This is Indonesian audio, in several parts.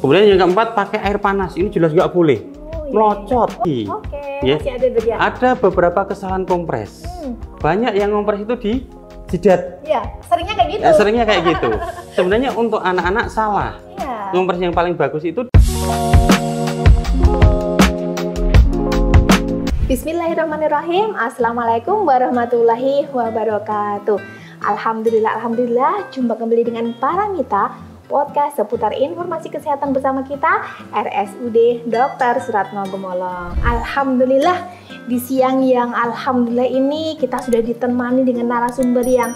Kemudian yang keempat, pakai air panas. Ini jelas nggak boleh. Melocot. Oke, Ya. masih ada berarti ya? Ada beberapa kesalahan kompres. Banyak yang kompres itu di jidat. Iya, seringnya kayak gitu. Seringnya kayak gitu. Sebenarnya untuk anak-anak salah. Iya. Kompres yang paling bagus itu. Bismillahirrahmanirrahim. Assalamualaikum warahmatullahi wabarakatuh. Alhamdulillah, jumpa kembali dengan Paramita, podcast seputar informasi kesehatan bersama kita, RSUD Dr. Suratno Gemolong. Alhamdulillah, di siang yang alhamdulillah ini kita sudah ditemani dengan narasumber yang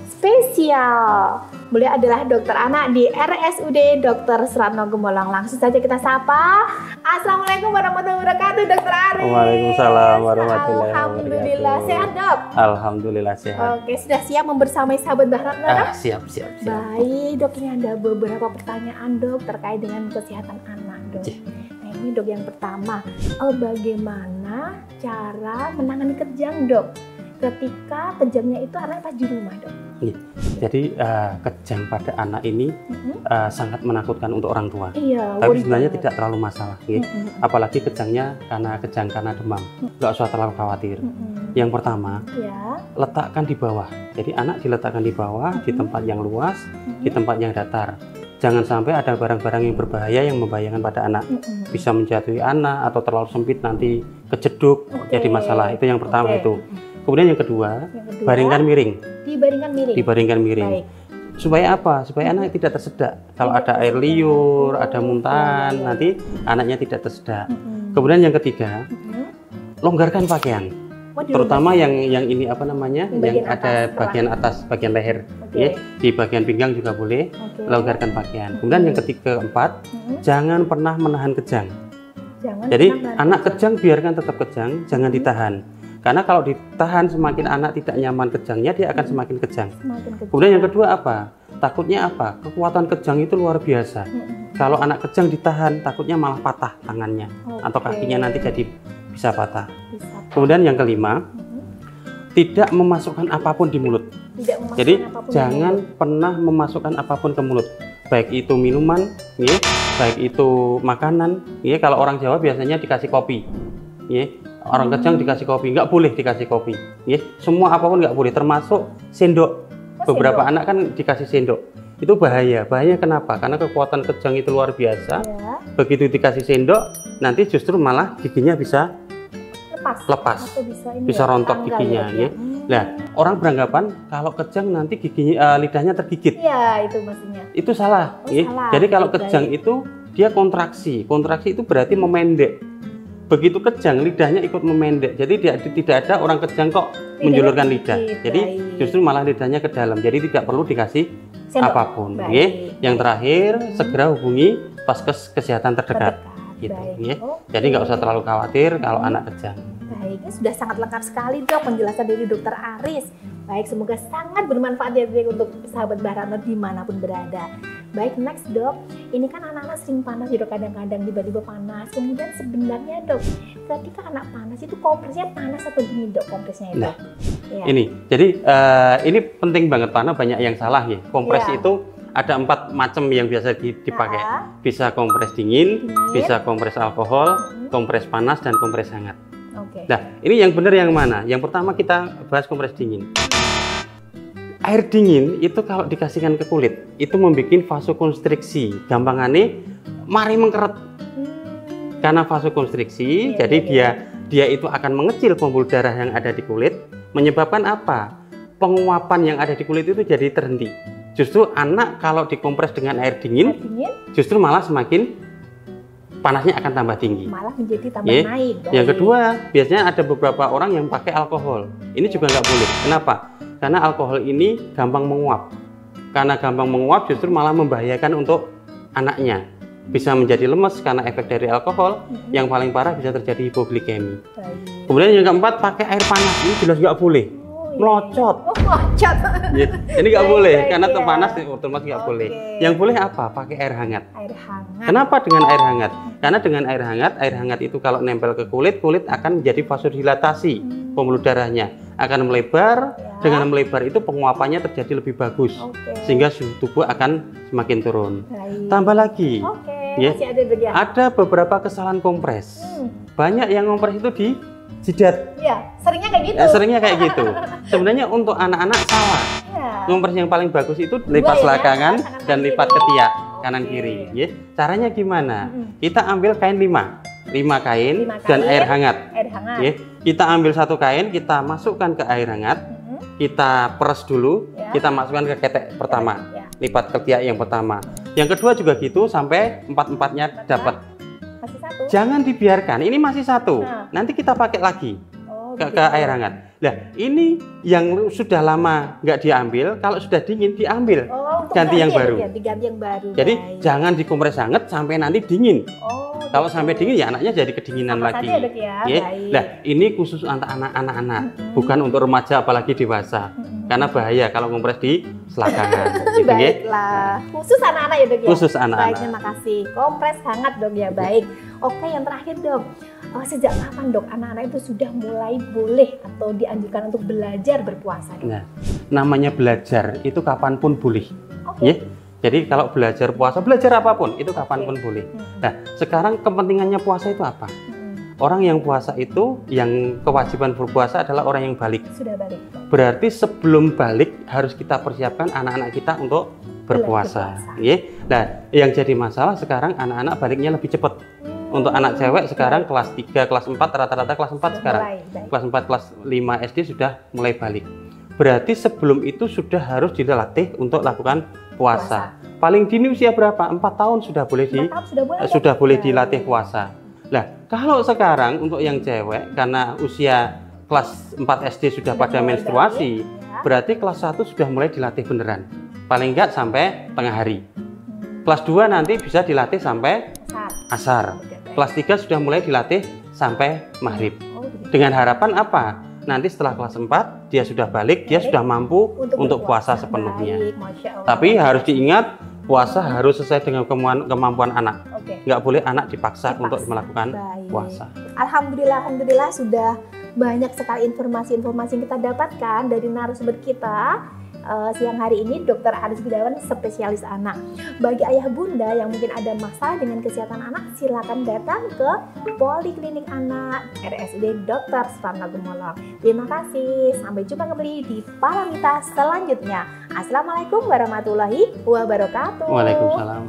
spesial. Beliau adalah dokter anak di RSUD Dr. Suratno Gemolong. Langsung saja kita sapa. Assalamualaikum warahmatullahi wabarakatuh, Dokter Aris. Waalaikumsalam warahmatullahi wabarakatuh. Alhamdulillah sehat, Dok. Alhamdulillah sehat. Oke, sudah siap membersamai sahabat Baratno, Dok? Siap. Baik, Dok, ini ada beberapa pertanyaan, Dok, terkait dengan kesehatan anak, Dok. Nah, ini, Dok, yang pertama, bagaimana cara menangani kejang, Dok? Ketika kejangnya itu anak pas di rumah, Dok. Jadi kejang pada anak ini sangat menakutkan untuk orang tua. Iya. Tapi sebenarnya tidak terlalu masalah, apalagi kejangnya karena demam. Nggak usah terlalu khawatir. Yang pertama, letakkan di bawah. Jadi anak diletakkan di bawah, di tempat yang luas, di tempat yang datar. Jangan sampai ada barang-barang yang berbahaya yang membahayakan pada anak. Bisa menjatuhi anak atau terlalu sempit nanti kejeduk, jadi masalah. Itu yang pertama itu. Kemudian yang kedua, baringkan miring. Dibaringkan miring. Baik. Supaya apa? Supaya anak tidak tersedak. Kalau ada air liur, ada muntahan, nanti anaknya tidak tersedak. Kemudian yang ketiga, longgarkan pakaian. Terutama yang ini apa namanya? Yang ada bagian atas, bagian leher. Ya, di bagian pinggang juga boleh. Longgarkan pakaian. Kemudian yang keempat, jangan pernah menahan kejang. Jadi anak kejang biarkan tetap kejang, jangan ditahan. Karena kalau ditahan semakin anak tidak nyaman kejangnya, dia akan semakin kejang. Kemudian yang kedua apa? Takutnya apa? Kekuatan kejang itu luar biasa. Kalau anak kejang ditahan, takutnya malah patah tangannya atau kakinya nanti jadi bisa patah. Kemudian yang kelima, tidak memasukkan apapun di mulut. Jadi jangan pernah memasukkan apapun ke mulut. Baik itu minuman, ya, baik itu makanan. Ya, kalau orang Jawa biasanya dikasih kopi. Ya, orang kejang dikasih kopi, nggak boleh dikasih kopi. Ya, semua apapun nggak boleh, termasuk sendok. Beberapa anak kan dikasih sendok. Itu bahaya. Bahaya kenapa? Karena kekuatan kejang itu luar biasa. Begitu dikasih sendok, nanti justru malah giginya bisa lepas. Bisa rontok giginya. Ya. Nah, orang beranggapan kalau kejang nanti giginya, lidahnya tergigit. Iya, itu maksudnya. Itu salah. Salah. Jadi kalau kejang itu dia kontraksi. Kontraksi itu berarti memendek. Begitu kejang, lidahnya ikut memendek. Jadi tidak ada orang kejang kok menjulurkan lidah. Jadi justru malah lidahnya ke dalam. Jadi tidak perlu dikasih apapun. Yang terakhir, segera hubungi vaskes kesehatan terdekat. Gitu. Jadi nggak usah terlalu khawatir kalau anak kejang. Baik, ini sudah sangat lengkap sekali, Dok, penjelasan dari Dokter Aris. Baik, semoga sangat bermanfaat ya untuk sahabat Baratno dimanapun berada. Baik, next, Dok. Ini kan anak-anak sering panas, Dok, kadang-kadang tiba-tiba panas. Kemudian sebenarnya, Dok, ketika anak panas itu kompresnya panas atau dingin, Dok, kompresnya itu? Nah, ini, jadi ini penting banget karena banyak yang salah ya. Kompres itu ada 4 macam yang biasa dipakai. Bisa kompres dingin, bisa kompres alkohol, kompres panas, dan kompres hangat. Nah, ini yang benar yang mana? Yang pertama kita bahas kompres dingin. Air dingin itu kalau dikasihkan ke kulit, itu membuat vasokonstriksi. Gampangannya, mari mengkeret. Karena vasokonstriksi, jadi dia itu akan mengecil pembuluh darah yang ada di kulit, menyebabkan apa? Penguapan yang ada di kulit itu jadi terhenti. Justru anak kalau dikompres dengan air dingin, justru malah semakin panasnya akan tambah tinggi. Malah menjadi tambah naik. Yang kedua, biasanya ada beberapa orang yang pakai alkohol. Ini juga nggak boleh. Kenapa? Karena alkohol ini gampang menguap. Karena gampang menguap justru malah membahayakan untuk anaknya. Bisa menjadi lemes karena efek dari alkohol. Yang paling parah bisa terjadi hipoglikemi. Kemudian yang keempat, pakai air panas. Ini jelas nggak boleh. Melocot. Melocot. Ini nggak boleh karena panas otomatis nggak boleh. Yang boleh apa? Pakai air hangat. Kenapa dengan air hangat? Karena dengan air hangat itu kalau nempel ke kulit akan menjadi vasodilatasi. Pembuluh darahnya akan melebar. Dengan melebar itu penguapannya terjadi lebih bagus. Sehingga suhu tubuh akan semakin turun. Tambah lagi. masih ada dok ya? Ada beberapa kesalahan kompres. Banyak yang kompres itu di jidat. Iya, seringnya kayak gitu. Seringnya kayak gitu. Sebenarnya untuk anak-anak salah. Kompres yang paling bagus itu lipat selakangan dan lipat ketiak kanan kiri. Ya. Caranya gimana? Kita ambil kain 5 kain dan air hangat. Ya. Kita ambil 1 kain, kita masukkan ke air hangat, kita peres dulu, kita masukkan ke ketek pertama, lipat ketiak yang pertama. Yang kedua juga gitu sampai 4-4-nya dapat. Masih 1. Jangan dibiarkan, ini masih 1. Nanti kita pakai lagi ke air hangat. Nah, ini yang sudah lama nggak diambil, kalau sudah dingin diambil, ganti yang baru. Diganti yang baru. Jadi jangan dikompres hangat sampai nanti dingin. Kalau sampai dingin ya anaknya jadi kedinginan lagi. Nah, ini khusus untuk anak-anak, bukan untuk remaja apalagi dewasa. Karena bahaya kalau kompres di selakangan. Gitu, baiklah. Khusus anak-anak ya dok ya? Khusus anak-anak. Baik, terima kasih. Kompres hangat dok ya, baik. Oke, yang terakhir dok. Sejak kapan dok anak-anak itu sudah mulai boleh atau dianjurkan untuk belajar berpuasa? Nah, namanya belajar itu kapanpun boleh. Ya? Jadi kalau belajar puasa, belajar apapun itu kapanpun boleh. Nah, sekarang kepentingannya puasa itu apa? Orang yang puasa itu, yang kewajiban berpuasa adalah orang yang balik. Sudah balik. Berarti sebelum balik harus kita persiapkan anak-anak kita untuk berpuasa. Nah, yang jadi masalah sekarang anak-anak baliknya lebih cepat. Untuk anak cewek sekarang kelas 3, kelas 4, rata-rata kelas 4 sekarang. Kelas 4, kelas 5 SD sudah mulai balik. Berarti sebelum itu sudah harus dilatih untuk lakukan puasa. Paling dini usia berapa? 4 tahun sudah boleh sudah boleh dilatih puasa. Nah, kalau sekarang untuk yang cewek karena usia kelas 4 SD sudah pada menstruasi, berarti kelas 1 sudah mulai dilatih beneran. Paling enggak sampai tengah hari. Kelas 2 nanti bisa dilatih sampai asar. Kelas 3 sudah mulai dilatih sampai maghrib. Dengan harapan apa? Nanti setelah kelas 4 dia sudah balik, dia sudah mampu untuk puasa sepenuhnya. Tapi harus diingat, puasa harus sesuai dengan kemampuan anak. Nggak boleh anak dipaksa untuk melakukan puasa. Alhamdulillah sudah banyak sekali informasi-informasi yang kita dapatkan dari narasumber kita. Siang hari ini Dr. Aris Gunawan, spesialis anak. Bagi ayah bunda yang mungkin ada masalah dengan kesehatan anak, silakan datang ke Poliklinik Anak RSUD Dr. Sutarno Gumulong. Terima kasih, sampai jumpa kembali di Paramita selanjutnya. Assalamualaikum warahmatullahi wabarakatuh. Waalaikumsalam.